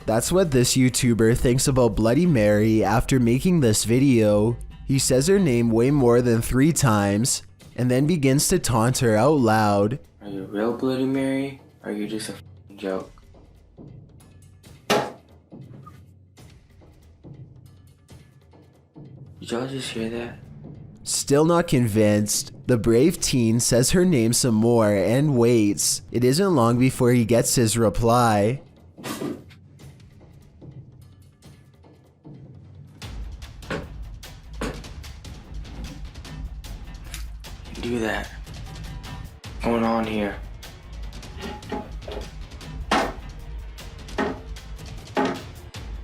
That's what this YouTuber thinks about Bloody Mary after making this video. He says her name way more than 3 times, and then begins to taunt her out loud. Are you real Bloody Mary? Or are you just a joke? Did y'all just hear that? Still not convinced, the brave teen says her name some more and waits. It isn't long before he gets his reply. Do that. What's going on here?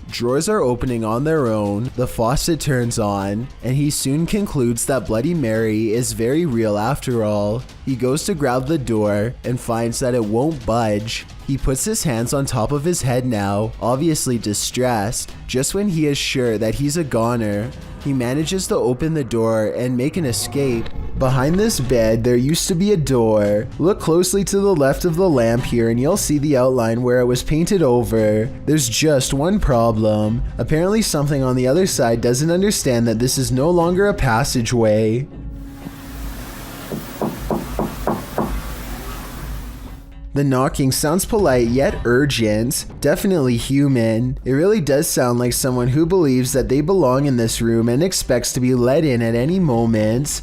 Drawers are opening on their own, the faucet turns on, and he soon concludes that Bloody Mary is very real after all. He goes to grab the door and finds that it won't budge. He puts his hands on top of his head now, obviously distressed. Just when he is sure that he's a goner, he manages to open the door and make an escape. Behind this bed, there used to be a door. Look closely to the left of the lamp here and you'll see the outline where it was painted over. There's just one problem. Apparently something on the other side doesn't understand that this is no longer a passageway. The knocking sounds polite yet urgent, definitely human. It really does sound like someone who believes that they belong in this room and expects to be let in at any moment.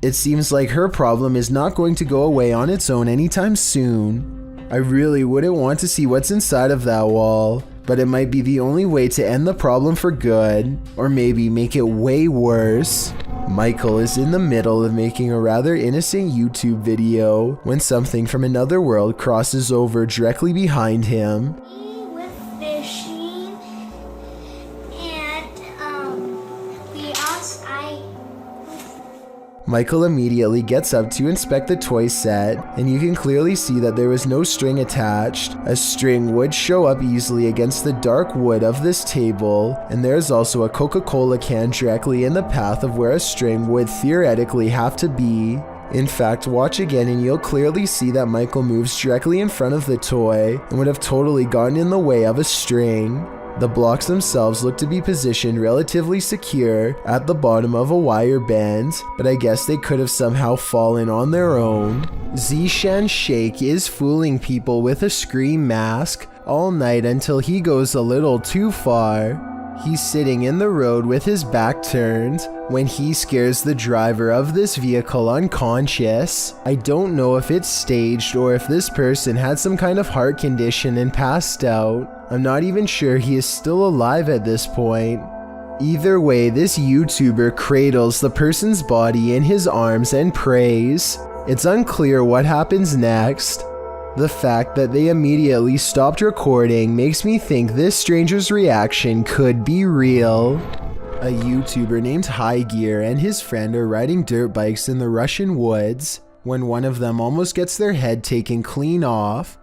It seems like her problem is not going to go away on its own anytime soon. I really wouldn't want to see what's inside of that wall, but it might be the only way to end the problem for good, or maybe make it way worse. Michael is in the middle of making a rather innocent YouTube video when something from another world crosses over directly behind him. With fishing and we also Michael immediately gets up to inspect the toy set, and you can clearly see that there was no string attached. A string would show up easily against the dark wood of this table, and there's also a Coca-Cola can directly in the path of where a string would theoretically have to be. In fact, watch again and you'll clearly see that Michael moves directly in front of the toy and would have totally gotten in the way of a string. The blocks themselves look to be positioned relatively secure at the bottom of a wire band, but I guess they could have somehow fallen on their own. Zishan Shake is fooling people with a scream mask all night until he goes a little too far. He's sitting in the road with his back turned when he scares the driver of this vehicle unconscious. I don't know if it's staged or if this person had some kind of heart condition and passed out. I'm not even sure he is still alive at this point. Either way, this YouTuber cradles the person's body in his arms and prays. It's unclear what happens next. The fact that they immediately stopped recording makes me think this stranger's reaction could be real. A YouTuber named High Gear and his friend are riding dirt bikes in the Russian woods when one of them almost gets their head taken clean off.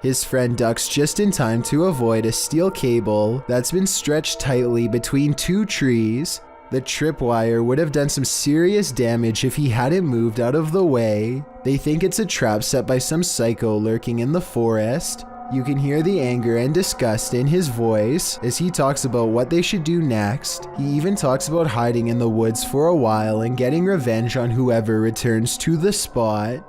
His friend ducks just in time to avoid a steel cable that's been stretched tightly between 2 trees. The tripwire would have done some serious damage if he hadn't moved out of the way. They think it's a trap set by some psycho lurking in the forest. You can hear the anger and disgust in his voice as he talks about what they should do next. He even talks about hiding in the woods for a while and getting revenge on whoever returns to the spot.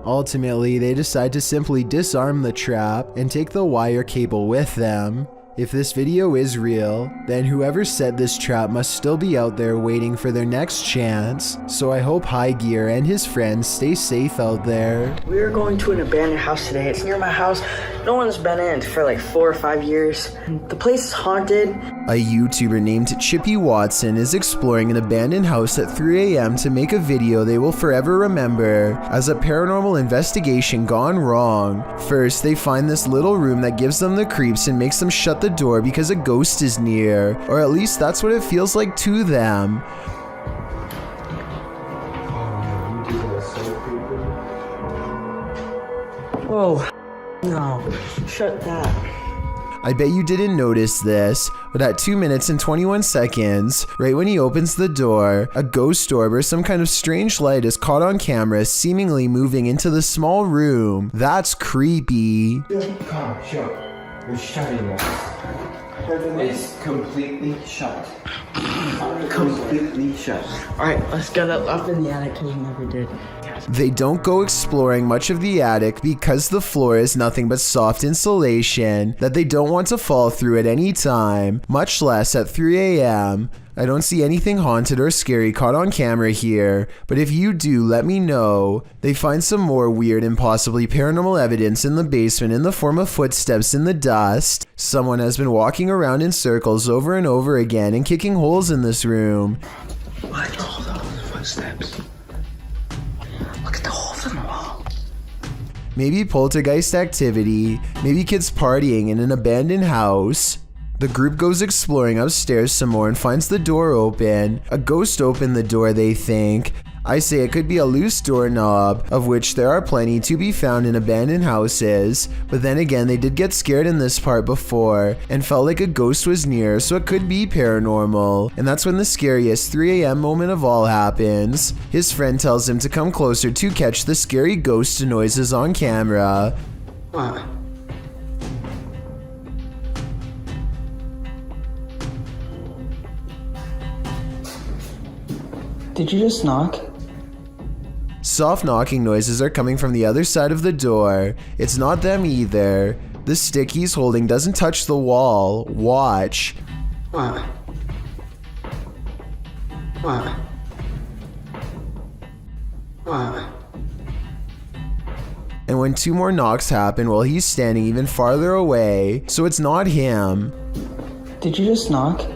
Ultimately, they decide to simply disarm the trap and take the wire cable with them. If this video is real, then whoever set this trap must still be out there waiting for their next chance, so I hope High Gear and his friends stay safe out there. We are going to an abandoned house today. It's near my house. No one's been in it for like 4 or 5 years. The place is haunted. A YouTuber named Chippy Watson is exploring an abandoned house at 3 AM to make a video they will forever remember as a paranormal investigation gone wrong. First, they find this little room that gives them the creeps and makes them shut the door because a ghost is near, or at least that's what it feels like to them. Whoa. No. Shut that. I bet you didn't notice this, but at 2 minutes and 21 seconds, right when he opens the door, a ghost orb or some kind of strange light is caught on camera seemingly moving into the small room. That's creepy. Come, shut. You're shutting us. It's completely shut. Completely shut. Alright, let's get up in the attic because we never did. They don't go exploring much of the attic because the floor is nothing but soft insulation that they don't want to fall through at any time, much less at 3 a.m. I don't see anything haunted or scary caught on camera here, but if you do, let me know. They find some more weird and possibly paranormal evidence in the basement in the form of footsteps in the dust. Someone has been walking around in circles over and over again and kicking holes in this room. What are all those footsteps? Look at the holes in the wall. Maybe poltergeist activity, maybe kids partying in an abandoned house. The group goes exploring upstairs some more and finds the door open. A ghost opened the door, they think. I say it could be a loose doorknob, of which there are plenty to be found in abandoned houses. But then again, they did get scared in this part before and felt like a ghost was near, so it could be paranormal. And that's when the scariest 3 a.m. moment of all happens. His friend tells him to come closer to catch the scary ghost noises on camera. What? Did you just knock? Soft knocking noises are coming from the other side of the door. It's not them either. The stick he's holding doesn't touch the wall. Watch. What? What? What? And when 2 more knocks happen, well, he's standing even farther away, so it's not him. Did you just knock?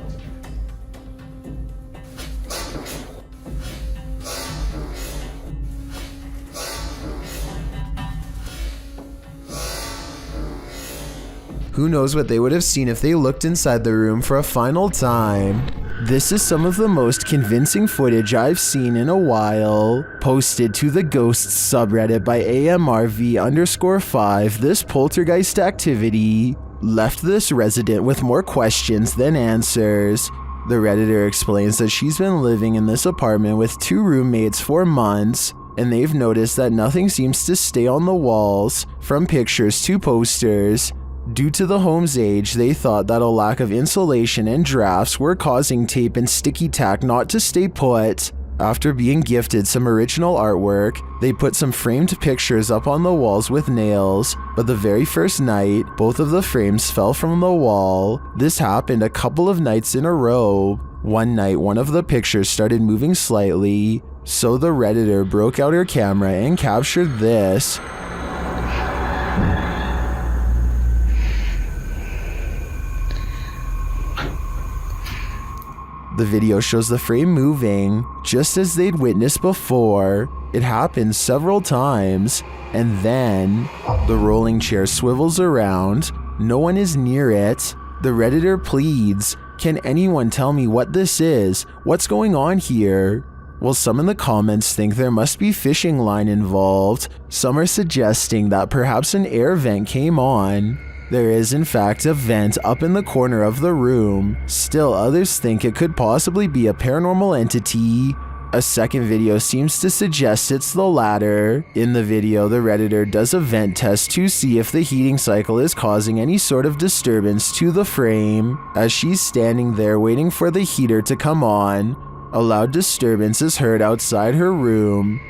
Who knows what they would have seen if they looked inside the room for a final time. This is some of the most convincing footage I've seen in a while. Posted to the Ghosts subreddit by AMRV_5, this poltergeist activity left this resident with more questions than answers. The Redditor explains that she's been living in this apartment with 2 roommates for months, and they've noticed that nothing seems to stay on the walls, from pictures to posters. Due to the home's age, they thought that a lack of insulation and drafts were causing tape and sticky tack not to stay put. After being gifted some original artwork, they put some framed pictures up on the walls with nails, but the very first night, both of the frames fell from the wall. This happened a couple of nights in a row. One night, one of the pictures started moving slightly, so the Redditor broke out her camera and captured this. The video shows the frame moving, just as they'd witnessed before. It happens several times, and then the rolling chair swivels around. No one is near it. The Redditor pleads, "Can anyone tell me what this is? What's going on here?" Well, some in the comments think there must be fishing line involved. Some are suggesting that perhaps an air vent came on. There is in fact a vent up in the corner of the room. Still, others think it could possibly be a paranormal entity. A second video seems to suggest it's the latter. In the video, the Redditor does a vent test to see if the heating cycle is causing any sort of disturbance to the frame. As she's standing there waiting for the heater to come on, a loud disturbance is heard outside her room.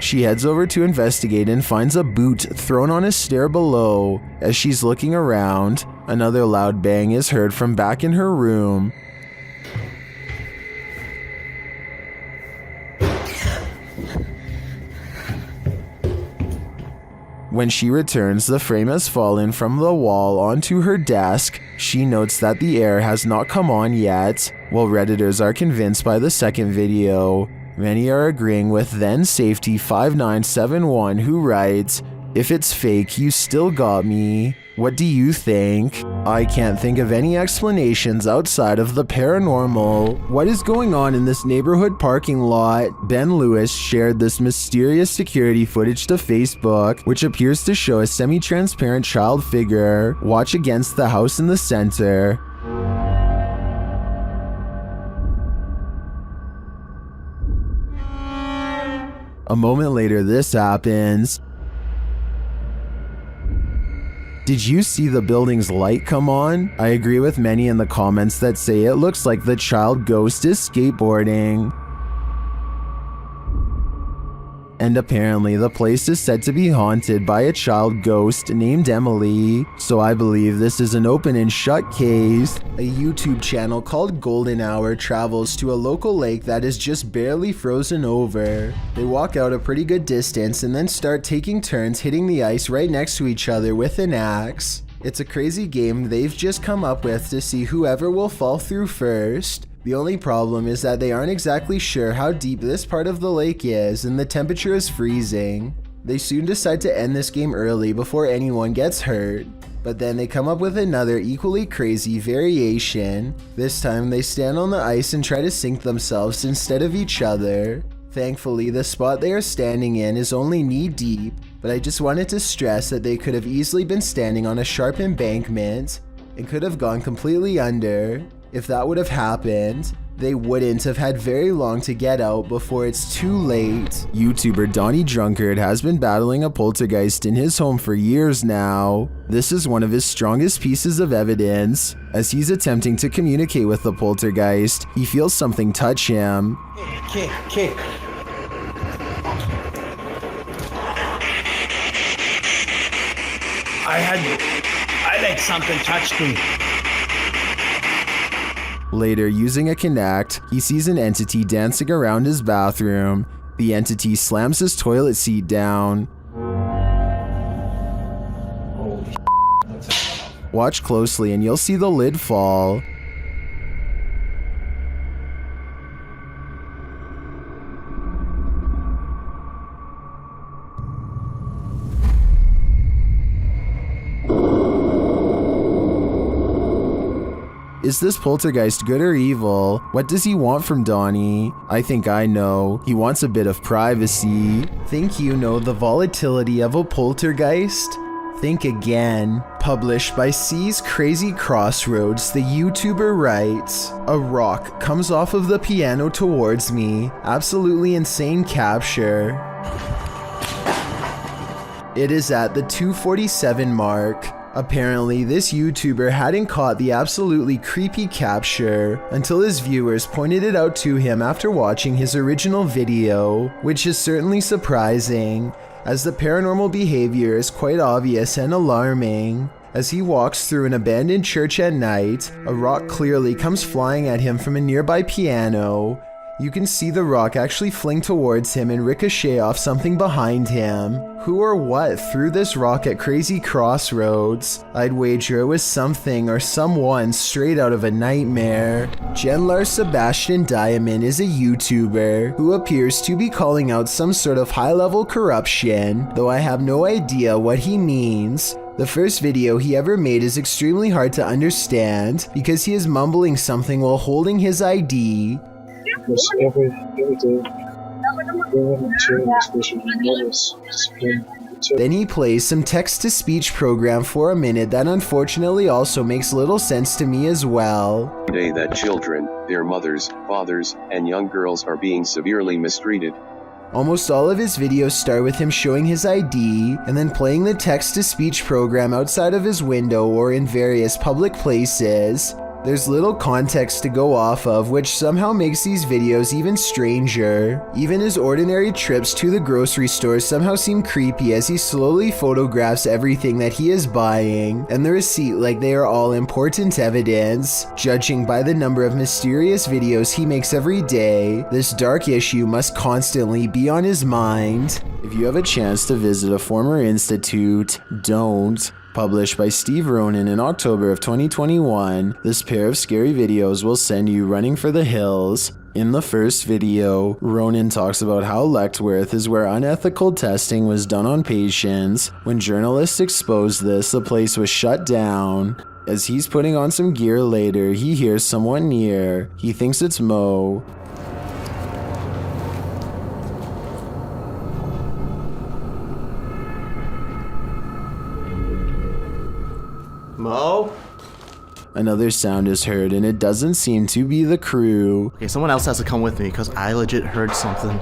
She heads over to investigate and finds a boot thrown on a stair below. As she's looking around, another loud bang is heard from back in her room. When she returns, the frame has fallen from the wall onto her desk. She notes that the air has not come on yet, while Redditors are convinced by the second video. Many are agreeing with then Safety 5971, who writes, "If it's fake, you still got me." What do you think? I can't think of any explanations outside of the paranormal. What is going on in this neighborhood parking lot? Ben Lewis shared this mysterious security footage to Facebook, which appears to show a semi-transparent child figure watch against the house in the center. A moment later, this happens. Did you see the building's light come on? I agree with many in the comments that say it looks like the child ghost is skateboarding. And apparently the place is said to be haunted by a child ghost named Emily, so I believe this is an open and shut case. A YouTube channel called Golden Hour travels to a local lake that is just barely frozen over. They walk out a pretty good distance and then start taking turns hitting the ice right next to each other with an axe. It's a crazy game they've just come up with to see whoever will fall through first. The only problem is that they aren't exactly sure how deep this part of the lake is and the temperature is freezing. They soon decide to end this game early before anyone gets hurt. But then they come up with another equally crazy variation. This time they stand on the ice and try to sink themselves instead of each other. Thankfully, the spot they are standing in is only knee deep, but I just wanted to stress that they could have easily been standing on a sharp embankment and could have gone completely under. If that would have happened, they wouldn't have had very long to get out before it's too late. YouTuber Donnie Drunkard has been battling a poltergeist in his home for years now. This is one of his strongest pieces of evidence. As he's attempting to communicate with the poltergeist, he feels something touch him. Kick. I like something touched me. Later, using a Kinect, he sees an entity dancing around his bathroom. The entity slams his toilet seat down. Holy that's Watch closely and you'll see the lid fall. Is this poltergeist good or evil? What does he want from Donnie? I think I know. He wants a bit of privacy. Think you know the volatility of a poltergeist? Think again. Published by C's Crazy Crossroads, the YouTuber writes, "A rock comes off of the piano towards me. Absolutely insane capture. It is at the 2:47 mark. Apparently, this YouTuber hadn't caught the absolutely creepy capture until his viewers pointed it out to him after watching his original video, which is certainly surprising, as the paranormal behavior is quite obvious and alarming. As he walks through an abandoned church at night, a rock clearly comes flying at him from a nearby piano. You can see the rock actually fling towards him and ricochet off something behind him. Who or what threw this rock at Crazy Crossroads? I'd wager it was something or someone straight out of a nightmare." Genlar Sebastian Diamond is a YouTuber who appears to be calling out some sort of high-level corruption, though I have no idea what he means. The first video he ever made is extremely hard to understand because he is mumbling something while holding his ID. Because every day, everyone changes, especially mothers, discipline. Then he plays some text-to-speech program for a minute that unfortunately also makes little sense to me as well. Day that children, their mothers, fathers, and young girls are being severely mistreated. Almost all of his videos start with him showing his ID and then playing the text-to-speech program outside of his window or in various public places. There's little context to go off of, which somehow makes these videos even stranger. Even his ordinary trips to the grocery store somehow seem creepy as he slowly photographs everything that he is buying and the receipt like they are all important evidence. Judging by the number of mysterious videos he makes every day, this dark issue must constantly be on his mind. If you have a chance to visit a former institute, don't. Published by Steve Ronan in October of 2021, this pair of scary videos will send you running for the hills. In the first video, Ronan talks about how Lechtworth is where unethical testing was done on patients. When journalists exposed this, the place was shut down. As he's putting on some gear later, he hears someone near. He thinks it's Mo. Mo? Another sound is heard, and it doesn't seem to be the crew. Okay, someone else has to come with me, because I legit heard something.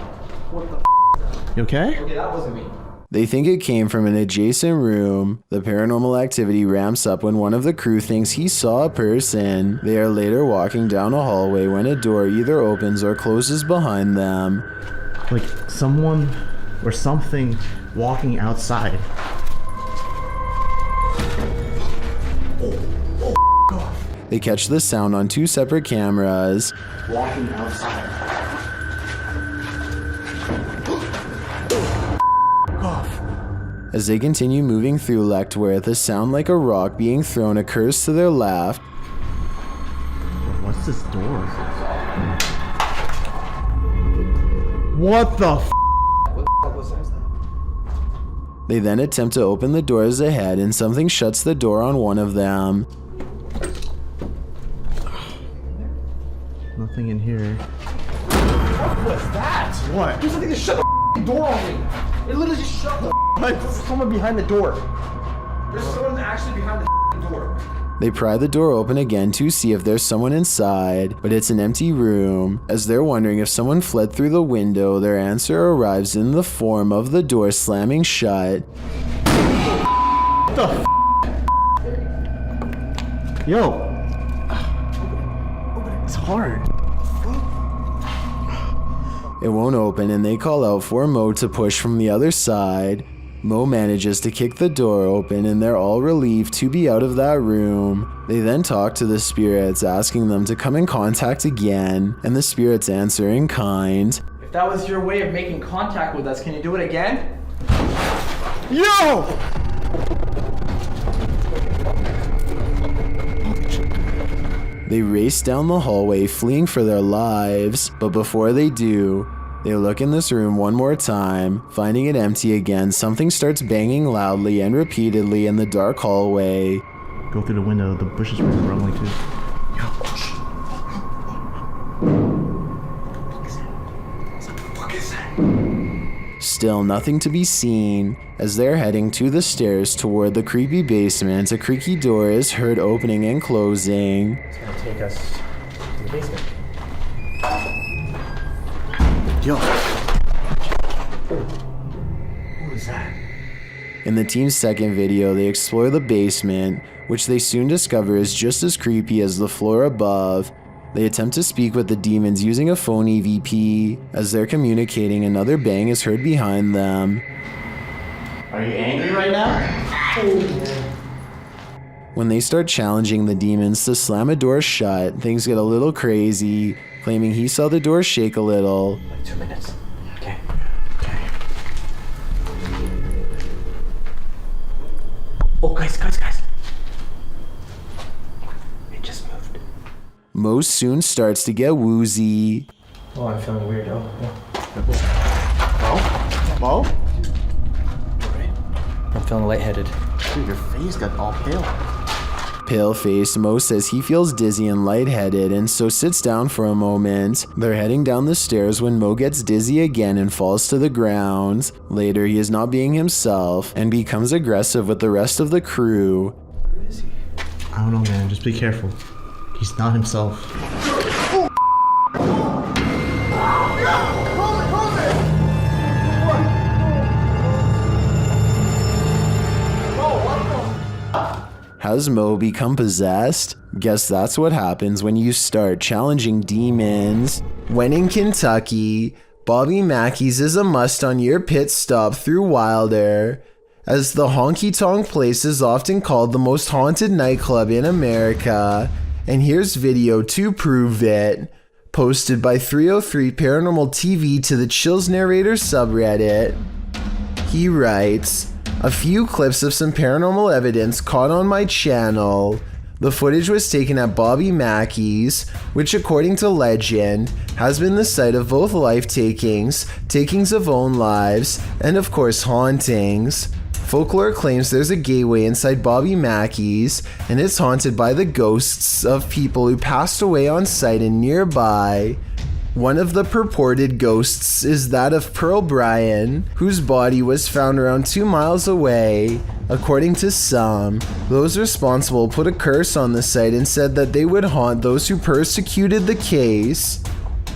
What the You okay? Okay, that wasn't me. They think it came from an adjacent room. The paranormal activity ramps up when one of the crew thinks he saw a person. They are later walking down a hallway when a door either opens or closes behind them. Like someone or something walking outside. They catch the sound on 2 separate cameras. Walking outside. As they continue moving through Lechtworth, a sound like a rock being thrown occurs to their left. What's this door? What the f? They then attempt to open the doors ahead, and something shuts the door on one of them. Nothing in here. What was that? What? There's something that shut the door on me. It literally just shut the. There's someone behind the door. There's someone actually behind the door. They pry the door open again to see if there's someone inside, but it's an empty room. As they're wondering if someone fled through the window, their answer arrives in the form of the door slamming shut. What the f? Yo. It's hard. It won't open, and they call out for Mo to push from the other side. Mo manages to kick the door open, and they're all relieved to be out of that room. They then talk to the spirits, asking them to come in contact again, and the spirits answer in kind. If that was your way of making contact with us, can you do it again? Yo! They race down the hallway, fleeing for their lives, but before they do, they look in this room one more time. Finding it empty again, something starts banging loudly and repeatedly in the dark hallway. Go through the window, the bushes were rumbling too. Still nothing to be seen. As they're heading to the stairs toward the creepy basement, a creaky door is heard opening and closing. It's gonna take us to the basement. Yo. What was that? In the team's second video, they explore the basement, which they soon discover is just as creepy as the floor above. They attempt to speak with the demons using a phone EVP. As they're communicating, another bang is heard behind them. Are you angry right now? When they start challenging the demons to slam a door shut, things get a little crazy, claiming he saw the door shake a little. Like 2 minutes. Okay. Oh, guys. It just moved. Mo soon starts to get woozy. Oh, I'm feeling weird. Oh. Mo? I'm feeling lightheaded. Dude, your face got all pale. Pale-faced, Mo says he feels dizzy and lightheaded, and so sits down for a moment. They're heading down the stairs when Mo gets dizzy again and falls to the ground. Later, he is not being himself and becomes aggressive with the rest of the crew. Where is he? I don't know, man. Just be careful. He's not himself. Has Mo become possessed? Guess that's what happens when you start challenging demons. When in Kentucky, Bobby Mackey's is a must on your pit stop through Wilder, as the honky tonk place is often called the most haunted nightclub in America. And here's video to prove it. Posted by 303 Paranormal TV to the Chills Narrator subreddit. He writes, "A few clips of some paranormal evidence caught on my channel. The footage was taken at Bobby Mackey's, which according to legend, has been the site of both life-takings, takings of own lives, and of course hauntings. Folklore claims there's a gateway inside Bobby Mackey's, and it's haunted by the ghosts of people who passed away on site and nearby. One of the purported ghosts is that of Pearl Bryan, whose body was found around 2 miles away. According to some, those responsible put a curse on the site and said that they would haunt those who persecuted the case.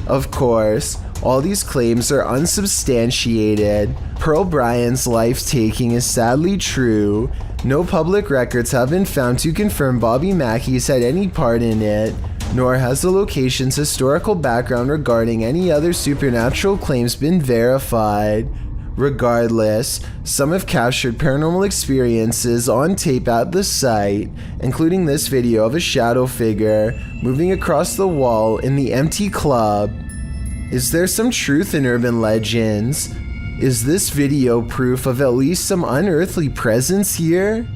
Of course, all these claims are unsubstantiated. Pearl Bryan's life-taking is sadly true. No public records have been found to confirm Bobby Mackey's had any part in it, nor has the location's historical background regarding any other supernatural claims been verified. Regardless, some have captured paranormal experiences on tape at the site, including this video of a shadow figure moving across the wall in the empty club. Is there some truth in urban legends? Is this video proof of at least some unearthly presence here?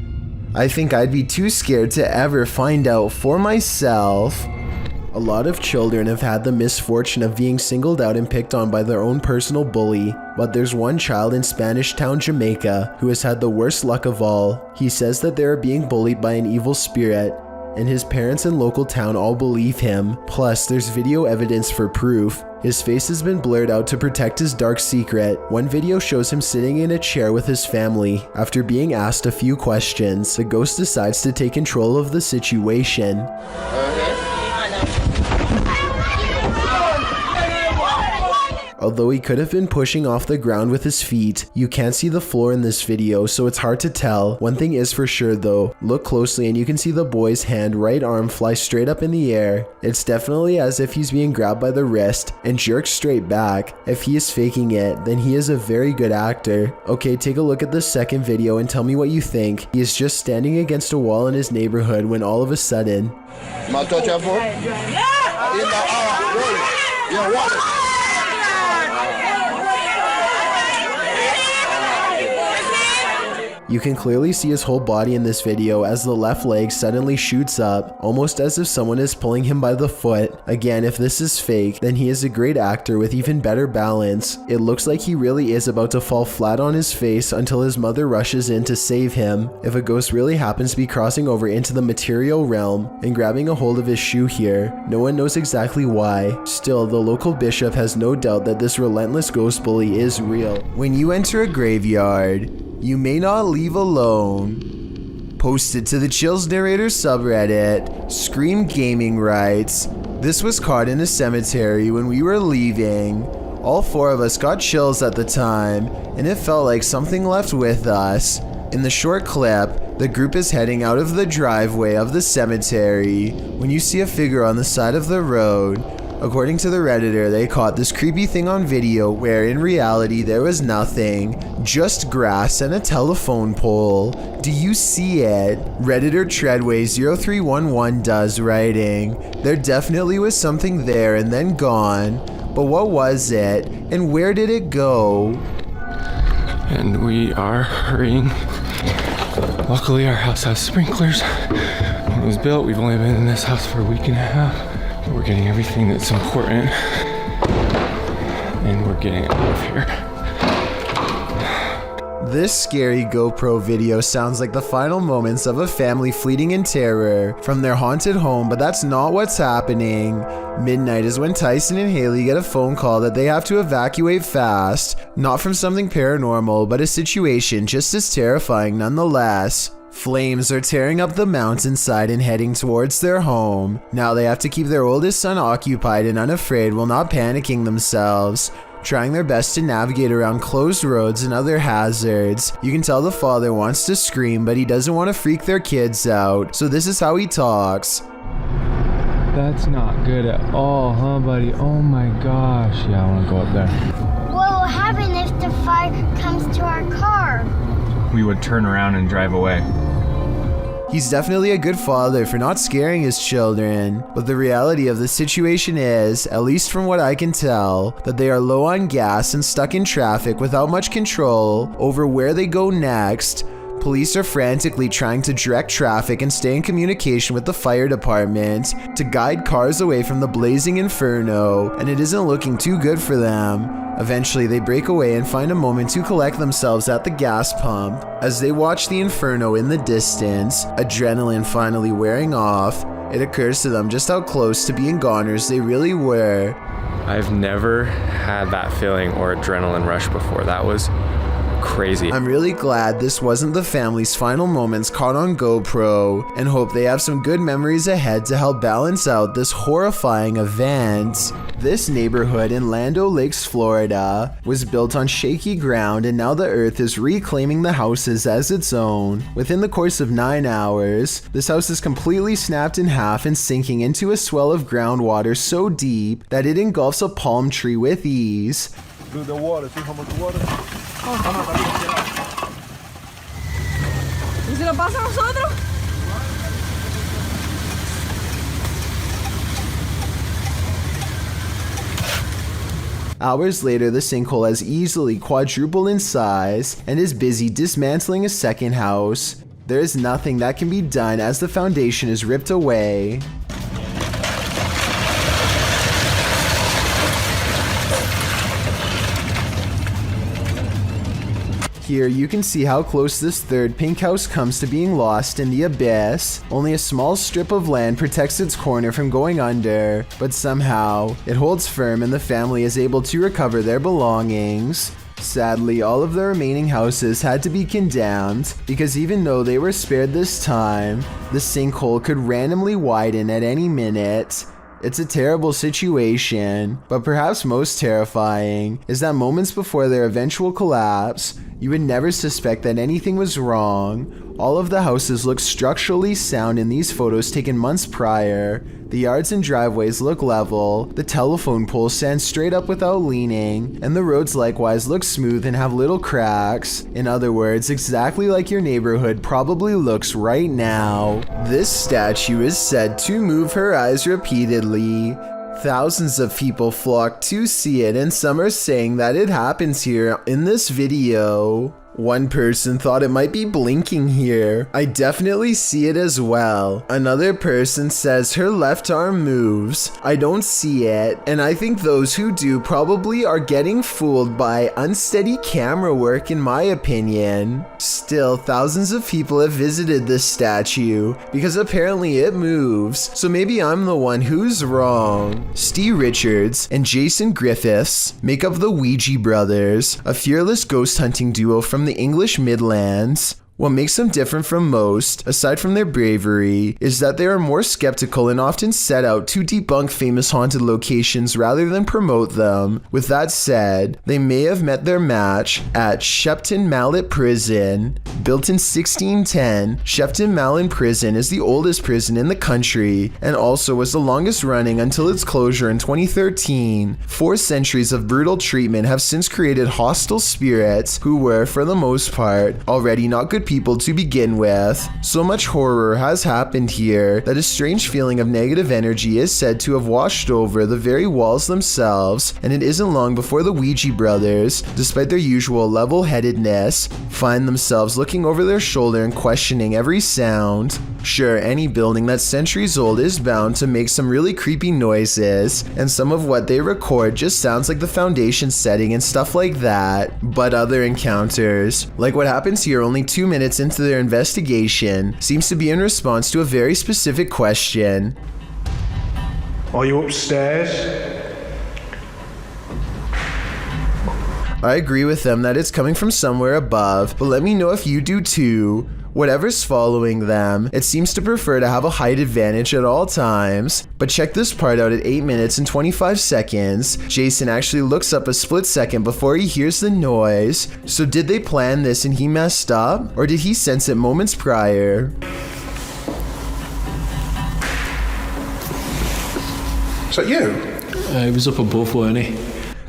I think I'd be too scared to ever find out for myself. A lot of children have had the misfortune of being singled out and picked on by their own personal bully, but there's one child in Spanish Town, Jamaica, who has had the worst luck of all. He says that they are being bullied by an evil spirit, and his parents and local town all believe him. Plus, there's video evidence for proof. His face has been blurred out to protect his dark secret. One video shows him sitting in a chair with his family. After being asked a few questions, the ghost decides to take control of the situation. Although he could have been pushing off the ground with his feet, you can't see the floor in this video, so it's hard to tell. One thing is for sure though, look closely and you can see the boy's right arm fly straight up in the air. It's definitely as if he's being grabbed by the wrist and jerked straight back. If he is faking it, then he is a very good actor. Okay, take a look at the second video and tell me what you think. He is just standing against a wall in his neighborhood when all of a sudden... You can clearly see his whole body in this video as the left leg suddenly shoots up, almost as if someone is pulling him by the foot. Again, if this is fake, then he is a great actor with even better balance. It looks like he really is about to fall flat on his face until his mother rushes in to save him. If a ghost really happens to be crossing over into the material realm and grabbing a hold of his shoe here, no one knows exactly why. Still, the local bishop has no doubt that this relentless ghost bully is real. When you enter a graveyard, you may not leave alone. Posted to the Chills Narrator subreddit, Scream Gaming writes, "This was caught in a cemetery when we were leaving. All 4 of us got chills at the time, and it felt like something left with us. In the short clip, the group is heading out of the driveway of the cemetery when you see a figure on the side of the road. According to the Redditor, they caught this creepy thing on video where in reality there was nothing, just grass and a telephone pole. Do you see it?" Redditor Treadway0311 does, writing, "There definitely was something there and then gone, but what was it and where did it go?" And we are hurrying. Luckily our house has sprinklers. When it was built, we've only been in this house for a week and a half. We're getting everything that's important, and we're getting out of here. This scary GoPro video sounds like the final moments of a family fleeing in terror from their haunted home, but that's not what's happening. Midnight is when Tyson and Haley get a phone call that they have to evacuate fast, not from something paranormal, but a situation just as terrifying nonetheless. Flames are tearing up the mountainside and heading towards their home. Now they have to keep their oldest son occupied and unafraid while not panicking themselves, trying their best to navigate around closed roads and other hazards. You can tell the father wants to scream, but he doesn't want to freak their kids out, so this is how he talks. That's not good at all, huh, buddy? Oh my gosh. Yeah, I want to go up there. What will happen if the fire comes to our car? We would turn around and drive away. He's definitely a good father for not scaring his children, but the reality of the situation is, at least from what I can tell, that they are low on gas and stuck in traffic without much control over where they go next. Police are frantically trying to direct traffic and stay in communication with the fire department to guide cars away from the blazing inferno, and it isn't looking too good for them. Eventually, they break away and find a moment to collect themselves at the gas pump. As they watch the inferno in the distance, adrenaline finally wearing off, it occurs to them just how close to being goners they really were. I've never had that feeling or adrenaline rush before. That was crazy. I'm really glad this wasn't the family's final moments caught on GoPro, and hope they have some good memories ahead to help balance out this horrifying event. This neighborhood in Land O'Lakes, Florida, was built on shaky ground, and now the earth is reclaiming the houses as its own. Within the course of 9 hours, this house is completely snapped in half and sinking into a swell of groundwater so deep that it engulfs a palm tree with ease. Look at the water, see how much water? ¿Y se lo pasa a nosotros? Hours later, the sinkhole has easily quadrupled in size and is busy dismantling a second house. There is nothing that can be done as the foundation is ripped away. Here you can see how close this third pink house comes to being lost in the abyss. Only a small strip of land protects its corner from going under, but somehow it holds firm and the family is able to recover their belongings. Sadly, all of the remaining houses had to be condemned because even though they were spared this time, the sinkhole could randomly widen at any minute. It's a terrible situation, but perhaps most terrifying is that moments before their eventual collapse, you would never suspect that anything was wrong. All of the houses look structurally sound in these photos taken months prior. The yards and driveways look level, the telephone poles stand straight up without leaning, and the roads likewise look smooth and have little cracks. In other words, exactly like your neighborhood probably looks right now. This statue is said to move her eyes repeatedly. Thousands of people flock to see it, and some are saying that it happens here in this video. One person thought it might be blinking here. I definitely see it as well. Another person says her left arm moves. I don't see it, and I think those who do probably are getting fooled by unsteady camera work in my opinion. Still, thousands of people have visited this statue because apparently it moves, so maybe I'm the one who's wrong. Steve Richards and Jason Griffiths make up the Ouija brothers, a fearless ghost hunting duo from the English Midlands. What makes them different from most, aside from their bravery, is that they are more skeptical and often set out to debunk famous haunted locations rather than promote them. With that said, they may have met their match at Shepton Mallet Prison. Built in 1610, Shepton Mallet Prison is the oldest prison in the country and also was the longest running until its closure in 2013. 4 centuries of brutal treatment have since created hostile spirits who were, for the most part, already not good people to begin with. So much horror has happened here that a strange feeling of negative energy is said to have washed over the very walls themselves, and it isn't long before the Ouija brothers, despite their usual level-headedness, find themselves looking over their shoulder and questioning every sound. Sure, any building that's centuries old is bound to make some really creepy noises, and some of what they record just sounds like the foundation setting and stuff like that, but other encounters, like what happens here only 2 minutes into their investigation, seems to be in response to a very specific question. Are you upstairs? I agree with them that it's coming from somewhere above, but let me know if you do too. Whatever's following them, it seems to prefer to have a height advantage at all times. But check this part out at 8 minutes and 25 seconds. Jason actually looks up a split second before he hears the noise. So did they plan this and he messed up? Or did he sense it moments prior? Is that you? I was up above, weren't he?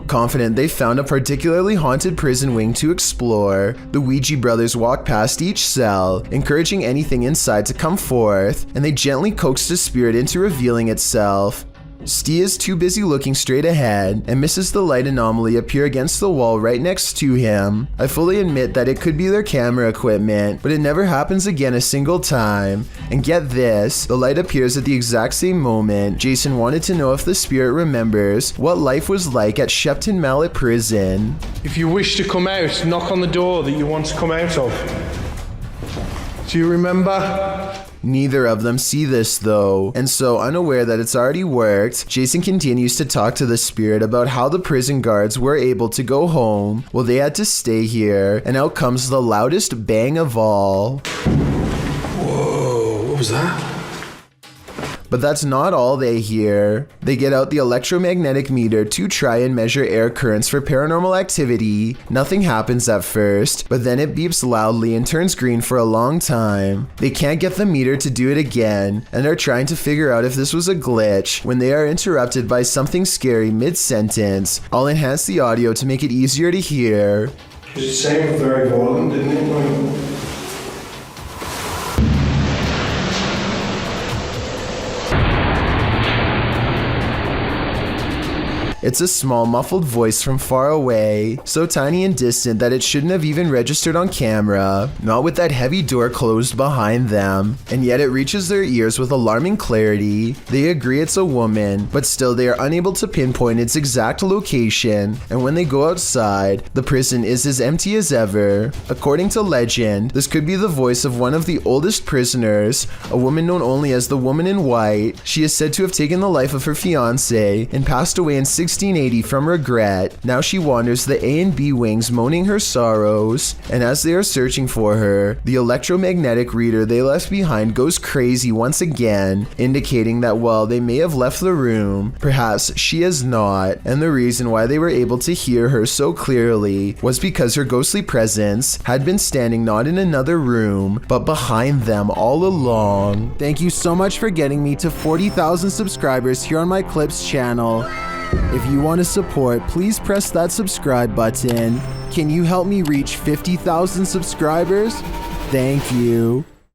Confident they found a particularly haunted prison wing to explore, the Ouija brothers walk past each cell, encouraging anything inside to come forth, and they gently coax the spirit into revealing itself. Steve is too busy looking straight ahead and misses the light anomaly appear against the wall right next to him. I fully admit that it could be their camera equipment, but it never happens again a single time. And get this, the light appears at the exact same moment Jason wanted to know if the spirit remembers what life was like at Shepton Mallet Prison. If you wish to come out, knock on the door that you want to come out of. Do you remember? Neither of them see this though, and so unaware that it's already worked, Jason continues to talk to the spirit about how the prison guards were able to go home while they had to stay here, and out comes the loudest bang of all. Whoa, what was that? But that's not all they hear. They get out the electromagnetic meter to try and measure air currents for paranormal activity. Nothing happens at first, but then it beeps loudly and turns green for a long time. They can't get the meter to do it again, and are trying to figure out if this was a glitch when they are interrupted by something scary mid-sentence. I'll enhance the audio to make it easier to hear. It sounded very violent, didn't it? It's a small, muffled voice from far away, so tiny and distant that it shouldn't have even registered on camera, not with that heavy door closed behind them, and yet it reaches their ears with alarming clarity. They agree it's a woman, but still they are unable to pinpoint its exact location, and when they go outside, the prison is as empty as ever. According to legend, this could be the voice of one of the oldest prisoners, a woman known only as the Woman in White. She is said to have taken the life of her fiancé and passed away in 1680 from regret. Now she wanders the A and B wings moaning her sorrows, and as they are searching for her, the electromagnetic reader they left behind goes crazy once again, indicating that while they may have left the room, perhaps she has not, and the reason why they were able to hear her so clearly was because her ghostly presence had been standing not in another room, but behind them all along. Thank you so much for getting me to 40,000 subscribers here on my Clips channel. If you want to support, please press that subscribe button. Can you help me reach 50,000 subscribers? Thank you.